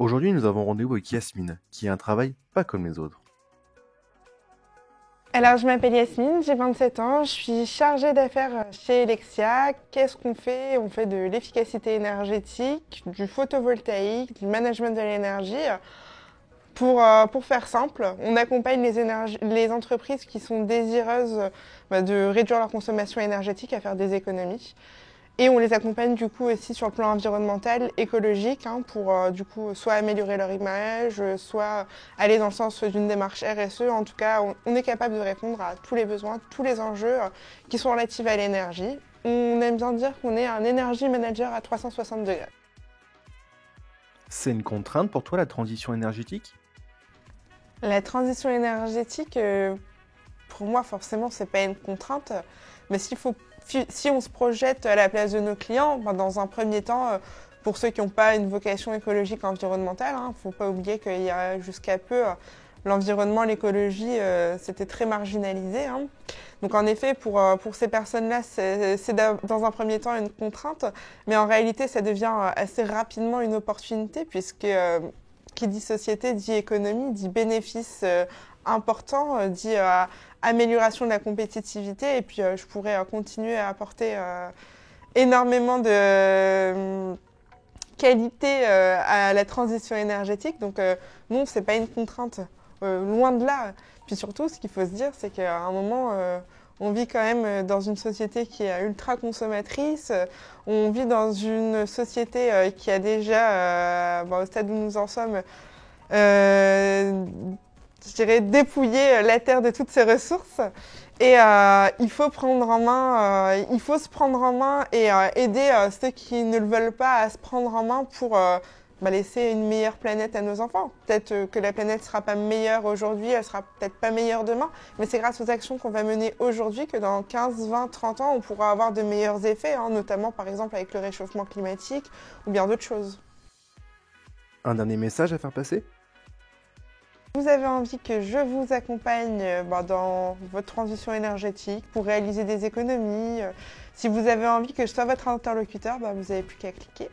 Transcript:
Aujourd'hui, nous avons rendez-vous avec Yasmine, qui a un travail pas comme les autres. Alors, je m'appelle Yasmine, j'ai 27 ans, je suis chargée d'affaires chez Elexia. Qu'est-ce qu'on fait? On fait de l'efficacité énergétique, du photovoltaïque, du management de l'énergie. Pour faire simple, on accompagne les entreprises qui sont désireuses de réduire leur consommation énergétique, à faire des économies. Et on les accompagne du coup aussi sur le plan environnemental, écologique, pour du coup soit améliorer leur image, soit aller dans le sens d'une démarche RSE. En tout cas, on est capable de répondre à tous les besoins, tous les enjeux qui sont relatifs à l'énergie. On aime bien dire qu'on est un energy manager à 360 degrés. C'est une contrainte pour toi, la transition énergétique? La transition énergétique, pour moi, forcément, c'est pas une contrainte. Mais si on se projette à la place de nos clients, dans un premier temps, pour ceux qui n'ont pas une vocation écologique environnementale, il ne faut pas oublier qu'il y a jusqu'à peu, l'environnement, l'écologie, c'était très marginalisé. Donc en effet, pour ces personnes-là, c'est dans un premier temps une contrainte, mais en réalité, ça devient assez rapidement une opportunité, puisque qui dit société, dit économie, dit bénéfice important, dit amélioration de la compétitivité. Et puis, je pourrais continuer à apporter énormément de qualité à la transition énergétique. Donc, non, c'est pas une contrainte, loin de là. Puis surtout, ce qu'il faut se dire, c'est qu'à un moment, on vit quand même dans une société qui est ultra consommatrice. On vit dans une société qui a déjà, au stade où nous en sommes, je dirais, dépouiller la Terre de toutes ses ressources. Et il faut prendre en main, il faut se prendre en main et aider ceux qui ne le veulent pas à se prendre en main pour laisser une meilleure planète à nos enfants. Peut-être que la planète ne sera pas meilleure aujourd'hui, elle sera peut-être pas meilleure demain, mais c'est grâce aux actions qu'on va mener aujourd'hui que dans 15, 20, 30 ans, on pourra avoir de meilleurs effets, notamment par exemple avec le réchauffement climatique ou bien d'autres choses. Un dernier message à faire passer? Vous avez envie que je vous accompagne dans votre transition énergétique pour réaliser des économies. Si vous avez envie que je sois votre interlocuteur, vous n'avez plus qu'à cliquer.